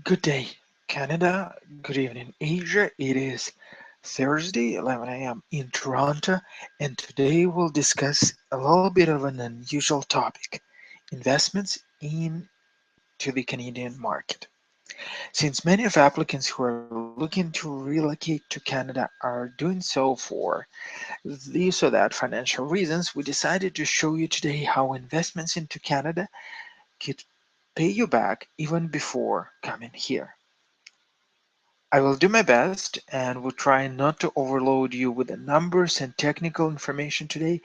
Good day, Canada. Good evening, Asia. It is Thursday, 11 a.m. in Toronto, and today we'll discuss a little bit of an unusual topic: investments into the Canadian market. Since many of applicants who are looking to relocate to Canada are doing so for these or that financial reasons, we decided to show you today how investments into Canada could pay you back even before coming here. I will do my best and will try not to overload you with the numbers and technical information today.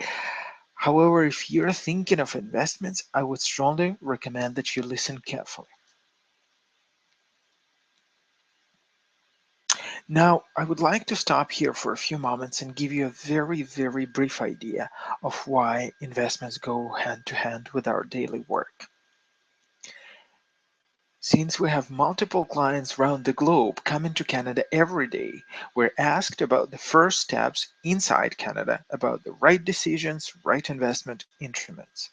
However, if you're thinking of investments, I would strongly recommend that you listen carefully. Now, I would like to stop here for a few moments and give you a very brief idea of why investments go hand to hand with our daily work. Since we have multiple clients around the globe coming to Canada every day, we're asked about the first steps inside Canada, about the right decisions, right investment instruments.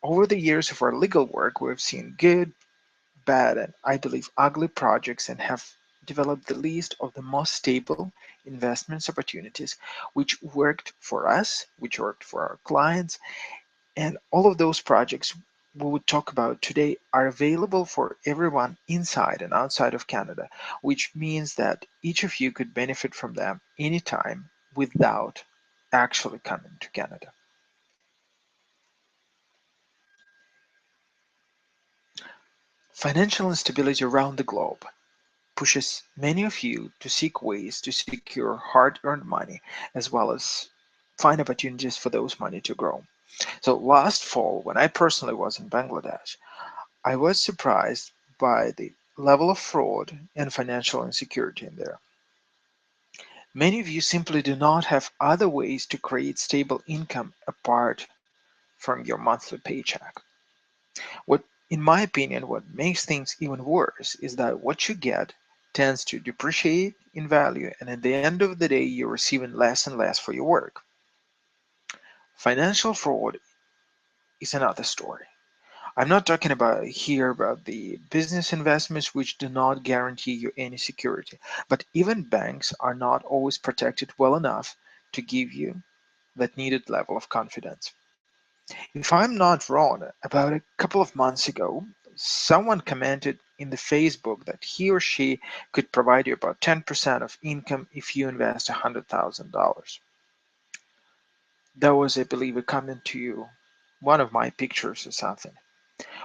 Over the years of our legal work, we've seen good, bad, and I believe ugly projects and have developed the list of the most stable investments opportunities which worked for us, which worked for our clients, and all of those projects we would talk about today are available for everyone inside and outside of Canada, which means that each of you could benefit from them anytime without actually coming to Canada. Financial instability around the globe pushes many of you to seek ways to secure hard earned money as well as find opportunities for those money to grow. So last fall, when I personally was in Bangladesh, I was surprised by the level of fraud and financial insecurity in there. Many of you simply do not have other ways to create stable income apart from your monthly paycheck. What, in my opinion, what makes things even worse is that what you get tends to depreciate in value, and at the end of the day, you're receiving less and less for your work. Financial fraud is another story. I'm not talking about here about the business investments which do not guarantee you any security, but even banks are not always protected well enough to give you that needed level of confidence. If I'm not wrong, about a couple of months ago, someone commented in the Facebook that he or she could provide you about 10% of income if you invest $100,000. That was, I believe, a comment to you, one of my pictures or something.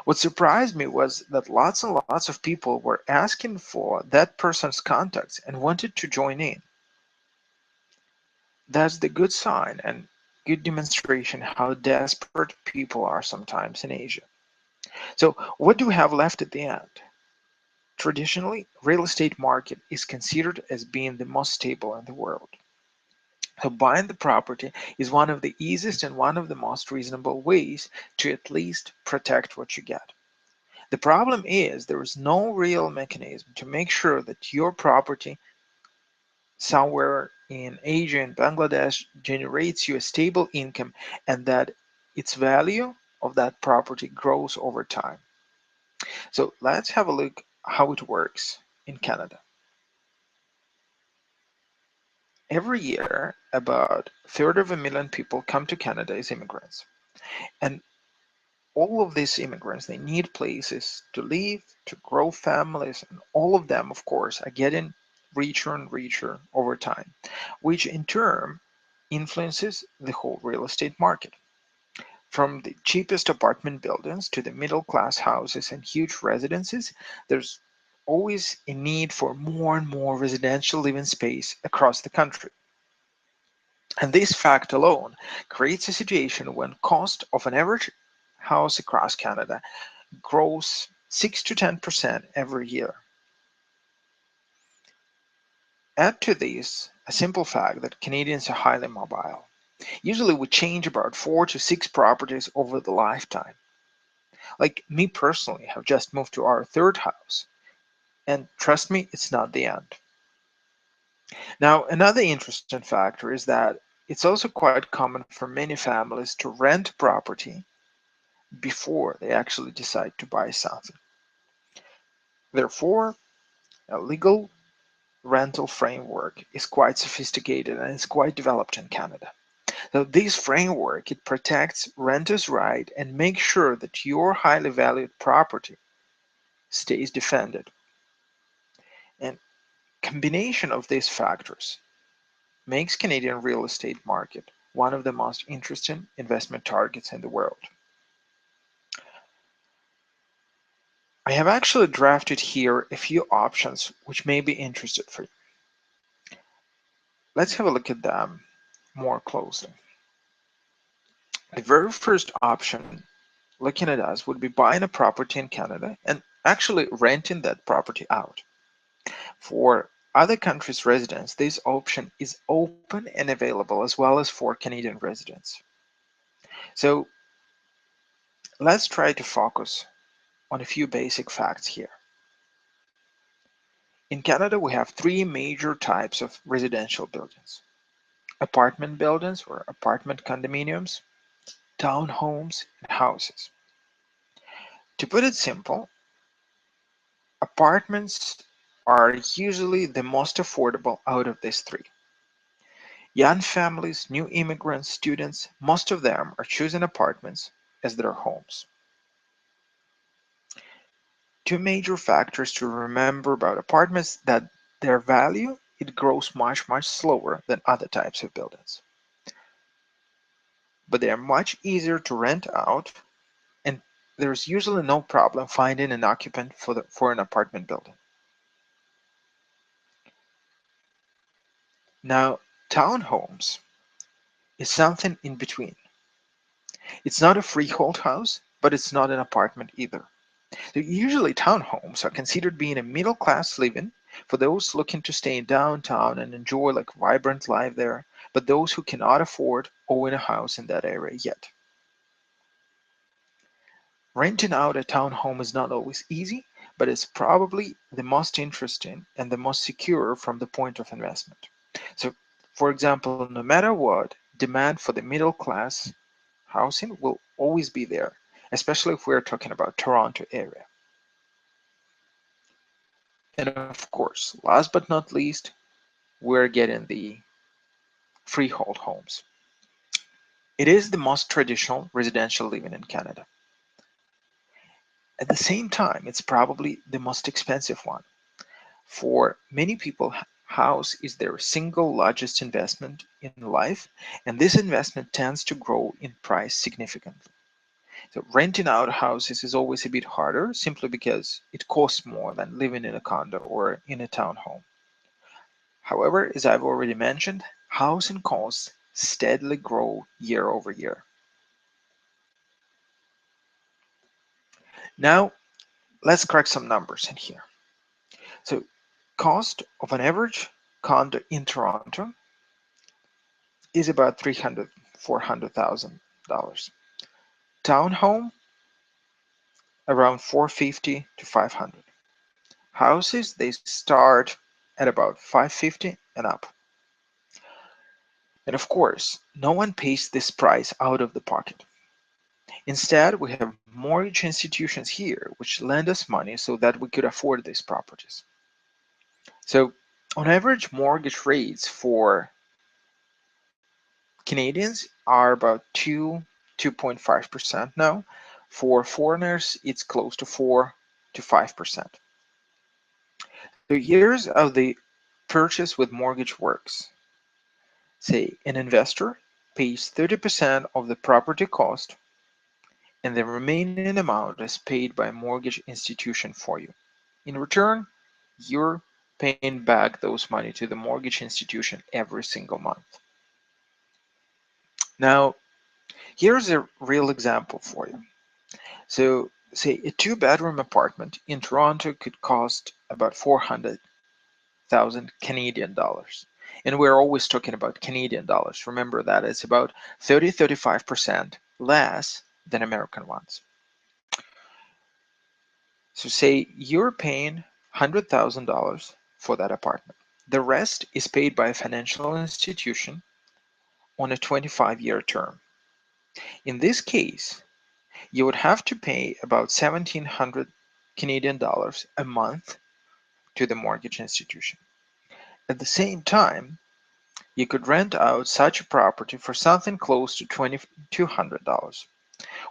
What surprised me was that lots and lots of people were asking for that person's contacts and wanted to join in. That's the good sign and good demonstration how desperate people are sometimes in Asia. So what do we have left at the end? Traditionally, real estate market is considered as being the most stable in the world. So buying the property is one of the easiest and one of the most reasonable ways to at least protect what you get. The problem is there is no real mechanism to make sure that your property somewhere in Asia and Bangladesh generates you a stable income and that its value of that property grows over time. So let's have a look how it works in Canada. Every year, about a third of a million people come to Canada as immigrants. And all of these immigrants, they need places to live, to grow families, and all of them, of course, are getting richer and richer over time, which in turn influences the whole real estate market. From the cheapest apartment buildings to the middle class houses and huge residences, there's always a need for more and more residential living space across the country. And this fact alone creates a situation when cost of an average house across Canada grows 6 to 10% every year. Add to this a simple fact that Canadians are highly mobile. Usually we change about 4 to 6 properties over the lifetime. Like me personally, have just moved to our third house. And trust me, it's not the end. Now, another interesting factor is that it's also quite common for many families to rent property before they actually decide to buy something. Therefore, a legal rental framework is quite sophisticated and is quite developed in Canada. So this framework, it protects renters' right and makes sure that your highly valued property stays defended. And combination of these factors makes Canadian real estate market one of the most interesting investment targets in the world. I have actually drafted here a few options which may be interested for you. Let's have a look at them more closely. The very first option looking at us would be buying a property in Canada and actually renting that property out. For other countries' residents, this option is open and available as well as for Canadian residents. So let's try to focus on a few basic facts here. In Canada, we have three major types of residential buildings: apartment buildings or apartment condominiums, townhomes, and houses. To put it simple, apartments are usually the most affordable out of these three. Young families, new immigrants, students, most of them are choosing apartments as their homes. Two major factors to remember about apartments: that their value, it grows much slower than other types of buildings. But they are much easier to rent out, and there's usually no problem finding an occupant for an apartment building. Now, townhomes is something in between. It's not a freehold house, but it's not an apartment either. So usually townhomes are considered being a middle class living for those looking to stay in downtown and enjoy like vibrant life there, but those who cannot afford owning a house in that area yet. Renting out a townhome is not always easy, but it's probably the most interesting and the most secure from the point of investment. So, for example, no matter what, demand for the middle class housing will always be there, especially if we're talking about Toronto area. And of course, last but not least, we're getting the freehold homes. It is the most traditional residential living in Canada. At the same time, it's probably the most expensive one. For many people, house is their single largest investment in life, and this investment tends to grow in price significantly. So renting out houses is always a bit harder simply because it costs more than living in a condo or in a townhome. However, as I've already mentioned, housing costs steadily grow year over year. Now, let's crack some numbers in here. So, cost of an average condo in Toronto is about $400,000. Townhome around 450 to 500. Houses they start at about 550 and up. And of course, no one pays this price out of the pocket. Instead, we have mortgage institutions here which lend us money so that we could afford these properties. So, on average, mortgage rates for Canadians are about 2.5% now. For foreigners, it's close to 4 to 5%. So years of the purchase with mortgage works. Say an investor pays 30% of the property cost and the remaining amount is paid by a mortgage institution for you. In return, you're paying back those money to the mortgage institution every single month. Now, here's a real example for you. So, say a two-bedroom apartment in Toronto could cost about 400,000 Canadian dollars. And we're always talking about Canadian dollars. Remember that it's about 35% less than American ones. So say you're paying $100,000 for that apartment. The rest is paid by a financial institution on a 25-year term. In this case, you would have to pay about $1,700 Canadian dollars a month to the mortgage institution. At the same time, you could rent out such a property for something close to $2,200,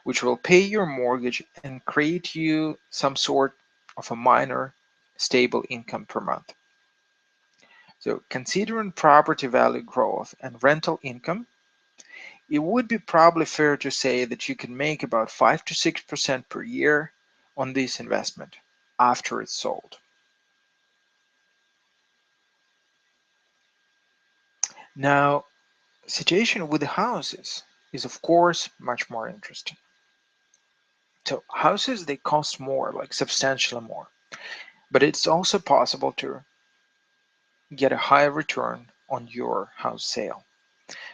which will pay your mortgage and create you some sort of a minor stable income per month. So considering property value growth and rental income, it would be probably fair to say that you can make about 5 to 6% per year on this investment after it's sold. Now, situation with the houses is of course much more interesting. So houses, they cost more, like substantially more, but it's also possible to get a higher return on your house sale.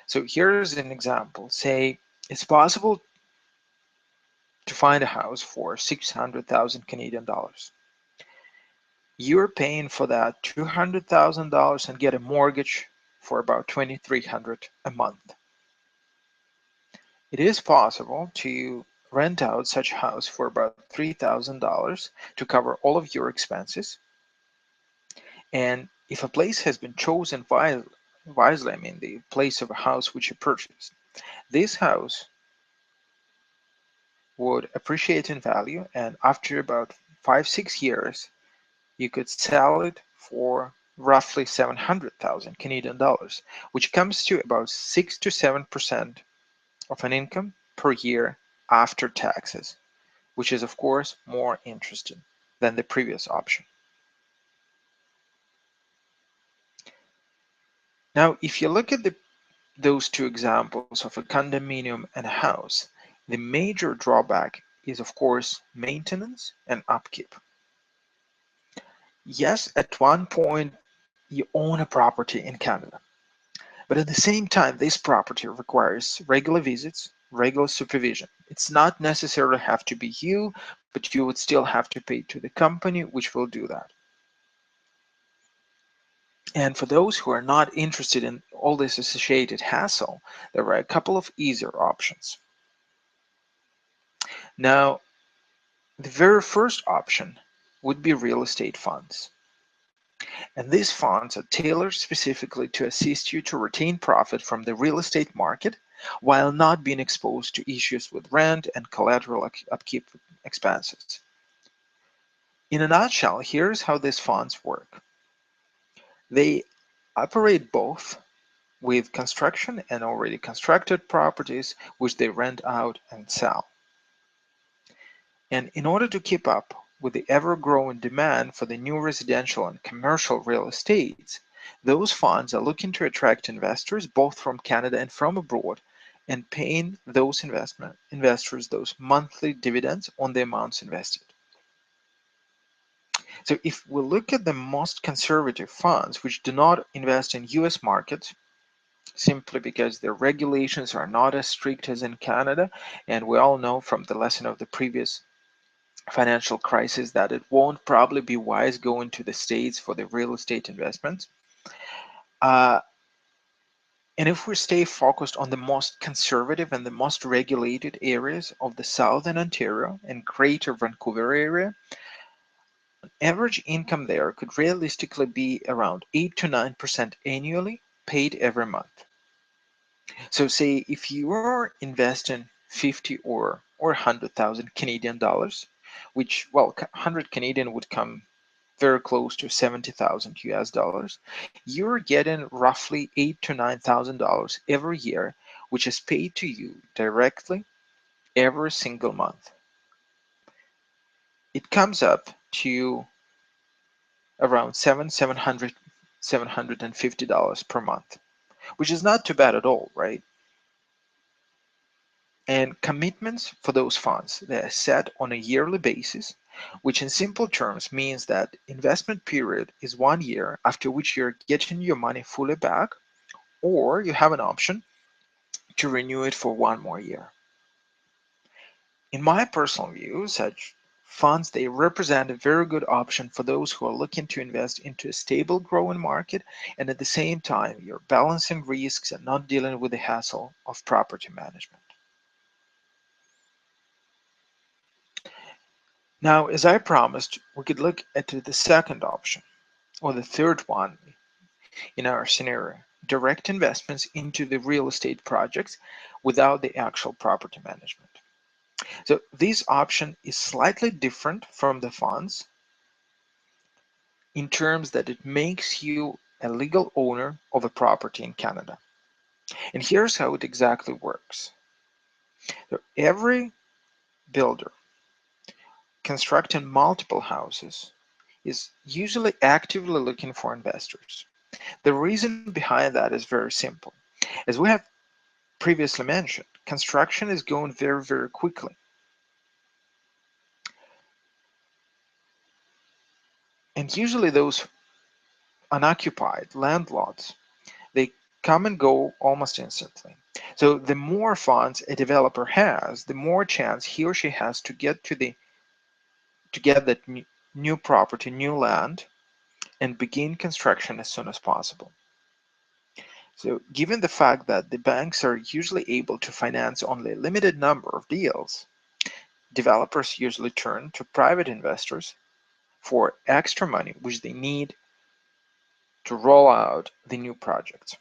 So here's an example. Say it's possible to find a house for 600,000 Canadian dollars. You're paying for that $200,000 and get a mortgage for about 2,300 a month. It is possible to rent out such a house for about $3,000 to cover all of your expenses. And if a place has been chosen wisely, I mean the place of a house which you purchased, this house would appreciate in value, and after about 5-6 years you could sell it for roughly 700,000 Canadian dollars, which comes to about 6 to 7% of an income per year after taxes, which is of course more interesting than the previous option. Now, if you look at those two examples of a condominium and a house, the major drawback is of course maintenance and upkeep. Yes, at one point you own a property in Canada, but at the same time this property requires regular visits, regular supervision. It's not necessarily have to be you, but you would still have to pay to the company which will do that. And for those who are not interested in all this associated hassle, there are a couple of easier options. Now, the very first option would be real estate funds. And these funds are tailored specifically to assist you to retain profit from the real estate market while not being exposed to issues with rent and collateral upkeep expenses. In a nutshell, here's how these funds work. They operate both with construction and already constructed properties which they rent out and sell. And in order to keep up with the ever-growing demand for the new residential and commercial real estates, those funds are looking to attract investors both from Canada and from abroad and paying those investors those monthly dividends on the amounts invested. So if we look at the most conservative funds which do not invest in US markets, simply because their regulations are not as strict as in Canada, and we all know from the lesson of the previous financial crisis that it won't probably be wise going to the States for the real estate investments. Uh, and if we stay focused on the most conservative and the most regulated areas of the Southern Ontario and Greater Vancouver area, average income there could realistically be around 8 to 9% annually paid every month. So say if you are investing 50 or 100,000 Canadian dollars, which, well, 100 Canadian would come very close to 70,000 US dollars, you're getting roughly 8 to 9,000 dollars every year, which is paid to you directly every single month. It comes up to around $750 per month, which is not too bad at all, right? And commitments for those funds, they are set on a yearly basis, which in simple terms means that investment period is 1 year, after which you're getting your money fully back, or you have an option to renew it for 1 more year. In my personal view, such funds, they represent a very good option for those who are looking to invest into a stable growing market, and at the same time you're balancing risks and not dealing with the hassle of property management. Now, as I promised, we could look at the second option, or the third one in our scenario, direct investments into the real estate projects without the actual property management. So this option is slightly different from the funds in terms that it makes you a legal owner of a property in Canada. And here's how it exactly works. So every builder constructing multiple houses is usually actively looking for investors. The reason behind that is very simple. As we have previously mentioned, construction is going very, very quickly. And usually those unoccupied land lots, they come and go almost instantly. So the more funds a developer has, the more chance he or she has to get that new property, new land, and begin construction as soon as possible. So given the fact that the banks are usually able to finance only a limited number of deals, developers usually turn to private investors for extra money which they need to roll out the new projects.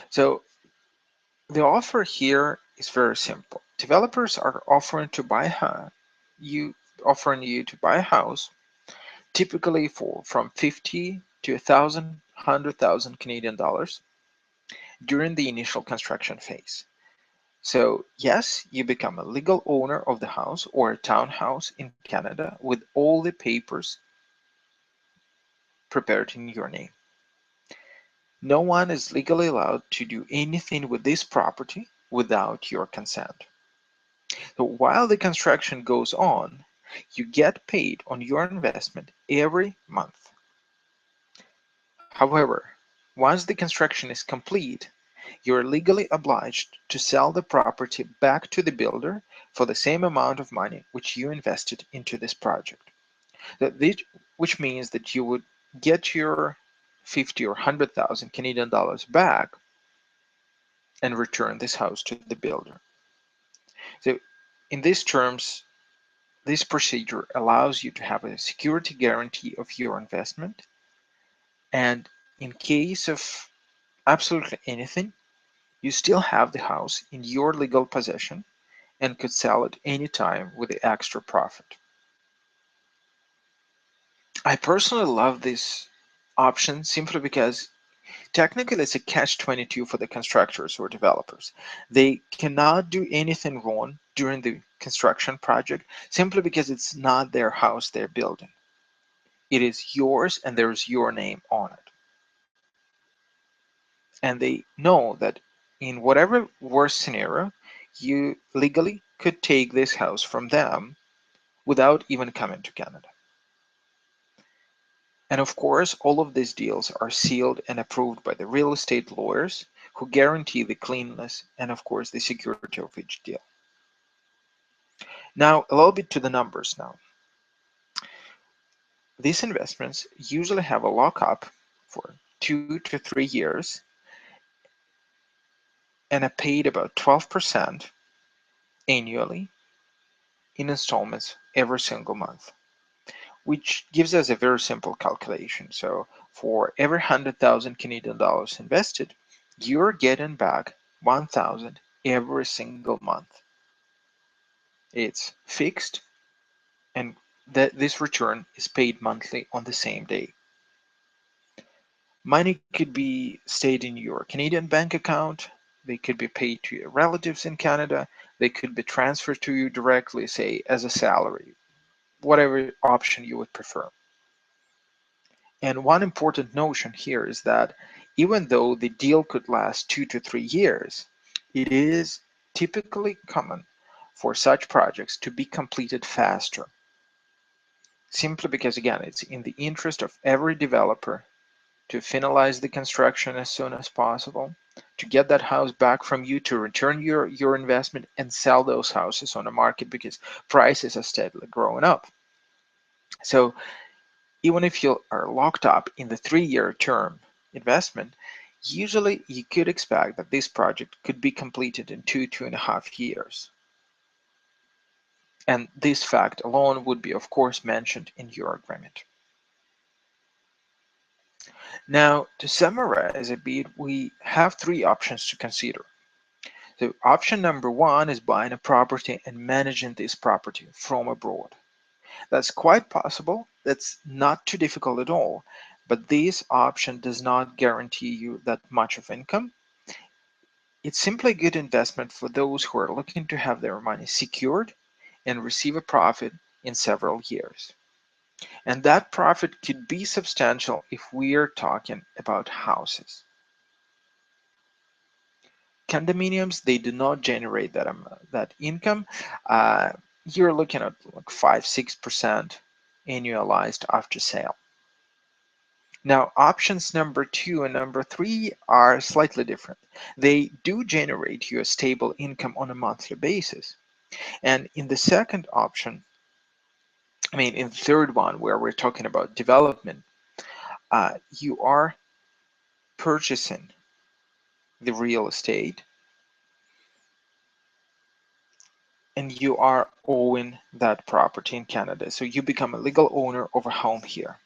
So the offer here is very simple. Developers are you offering you to buy a house, typically for from 50 to 100,000 Canadian dollars during the initial construction phase. So yes, you become a legal owner of the house or a townhouse in Canada with all the papers prepared in your name. No one is legally allowed to do anything with this property without your consent. So while the construction goes on, you get paid on your investment every month. However, once the construction is complete, you are legally obliged to sell the property back to the builder for the same amount of money which you invested into this project. Which means that you would get your 50 or 100,000 Canadian dollars back and return this house to the builder. So in these terms, this procedure allows you to have a security guarantee of your investment, and in case of absolutely anything, you still have the house in your legal possession and could sell it anytime with the extra profit. I personally love this option simply because technically it's a catch-22 for the constructors or developers. They cannot do anything wrong during the construction project simply because it's not their house they're building. It is yours and there's your name on it. And they know that in whatever worst scenario, you legally could take this house from them without even coming to Canada. And of course, all of these deals are sealed and approved by the real estate lawyers who guarantee the cleanliness and of course the security of each deal. Now, a little bit to the numbers now. These investments usually have a lockup for 2 to 3 years and are paid about 12% annually in installments every single month, which gives us a very simple calculation. So for every 100,000 Canadian dollars invested, you're getting back 1,000 every single month. It's fixed, and this return is paid monthly on the same day. Money could be stayed in your Canadian bank account, they could be paid to your relatives in Canada, they could be transferred to you directly, say as a salary, whatever option you would prefer. And one important notion here is that even though the deal could last 2 to 3 years, it is typically common for such projects to be completed faster, simply because, again, it's in the interest of every developer to finalize the construction as soon as possible, to get that house back from you, to return your investment and sell those houses on the market because prices are steadily growing up. So even if you are locked up in the 3-year term investment, usually you could expect that this project could be completed in 2 to 2.5 years. And this fact alone would be, of course, mentioned in your agreement. Now, to summarize a bit, we have three options to consider. So option number one is buying a property and managing this property from abroad. That's quite possible. That's not too difficult at all. But this option does not guarantee you that much of income. It's simply a good investment for those who are looking to have their money secured and receive a profit in several years. And that profit could be substantial if we are talking about houses. Condominiums, they do not generate that income. Uh, you're looking at like 5-6% annualized after sale. Now, options number two and number three are slightly different. They do generate you a stable income on a monthly basis. And in the second option, in the third one, where we're talking about development, you are purchasing the real estate and you are owning that property in Canada. So you become a legal owner of a home here.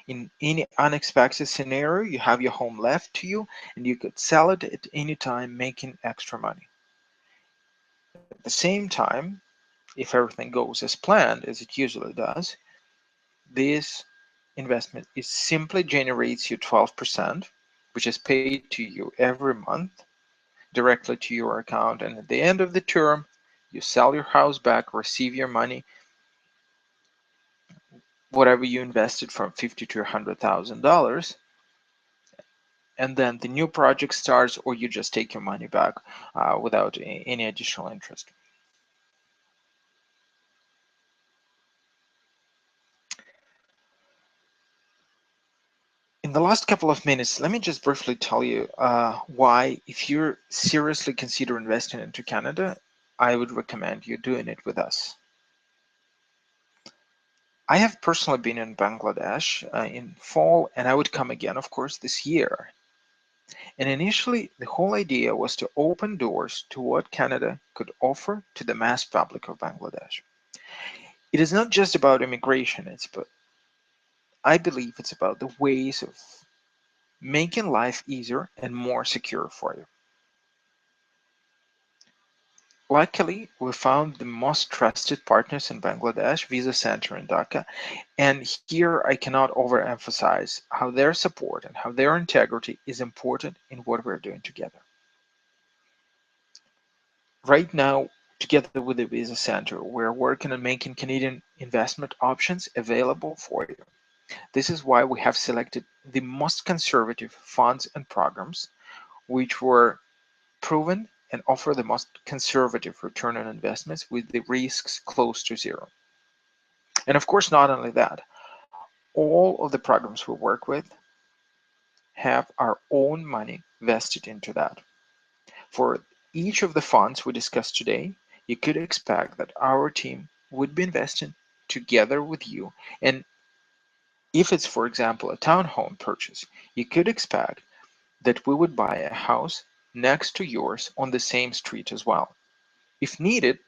In any unexpected scenario, you have your home left to you and you could sell it at any time, making extra money. At the same time, if everything goes as planned, as it usually does, this investment is simply generates you 12%, which is paid to you every month directly to your account. And at the end of the term, you sell your house back, receive your money, whatever you invested from $50,000 to $100,000, and then the new project starts, or you just take your money back without any additional interest. In the last couple of minutes, let me just briefly tell you why, if you're seriously consider investing into Canada, I would recommend you doing it with us. I have personally been in Bangladesh in fall, and I would come again, of course, this year. And initially, the whole idea was to open doors to what Canada could offer to the mass public of Bangladesh. It is not just about immigration, I believe it's about the ways of making life easier and more secure for you. Luckily, we found the most trusted partners in Bangladesh, Visa Center in Dhaka, and here I cannot overemphasize how their support and how their integrity is important in what we're doing together. Right now, together with the Visa Center, we're working on making Canadian investment options available for you. This is why we have selected the most conservative funds and programs, which were proven and offer the most conservative return on investments with the risks close to zero. And of course, not only that, all of the programs we work with have our own money vested into that. For each of the funds we discussed today, you could expect that our team would be investing together with you. And if it's, for example, a townhome purchase, you could expect that we would buy a house next to yours on the same street as well. If needed,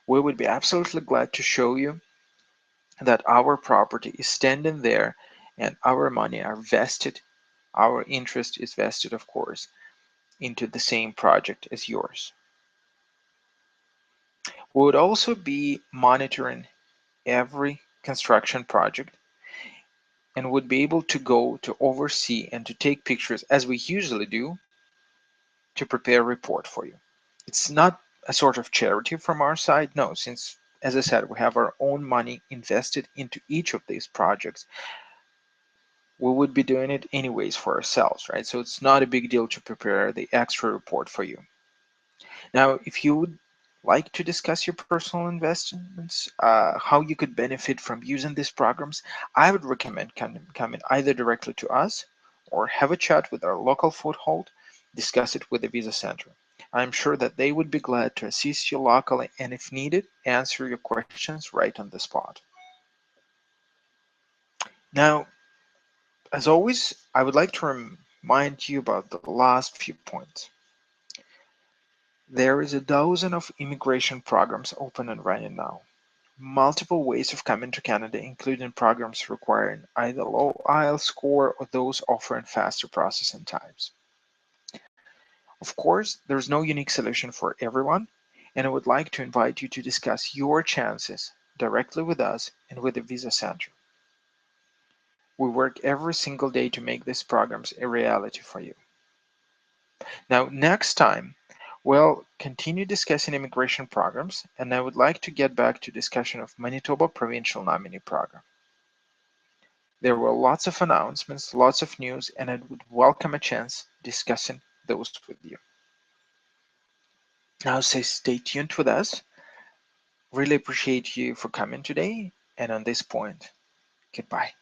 we would be absolutely glad to show you that our property is standing there and our money are vested, our interest is vested, of course, into the same project as yours. We would also be monitoring every construction project and would be able to go to oversee and to take pictures as we usually do to prepare a report for you. It's not a sort of charity from our side, no, since, as I said, we have our own money invested into each of these projects. We would be doing it anyways for ourselves, right? So it's not a big deal to prepare the extra report for you. Now, if you would like to discuss your personal investments, how you could benefit from using these programs, I would recommend coming either directly to us or have a chat with our local foothold, discuss it with the Visa Center. I'm sure that they would be glad to assist you locally and, if needed, answer your questions right on the spot. Now, as always, I would like to remind you about the last few points. There is a dozen of immigration programs open and running now. multiple ways of coming to Canada, including programs requiring either low IELTS score or those offering faster processing times. Of course, there's no unique solution for everyone, and I would like to invite you to discuss your chances directly with us and with the Visa Center. We work every single day to make these programs a reality for you. Now, next time, we'll continue discussing immigration programs, and I would like to get back to discussion of Manitoba Provincial Nominee Program. There were lots of announcements, lots of news, and I would welcome a chance discussing those with you. Now, stay tuned with us. Really appreciate you for coming today, and on this point, goodbye.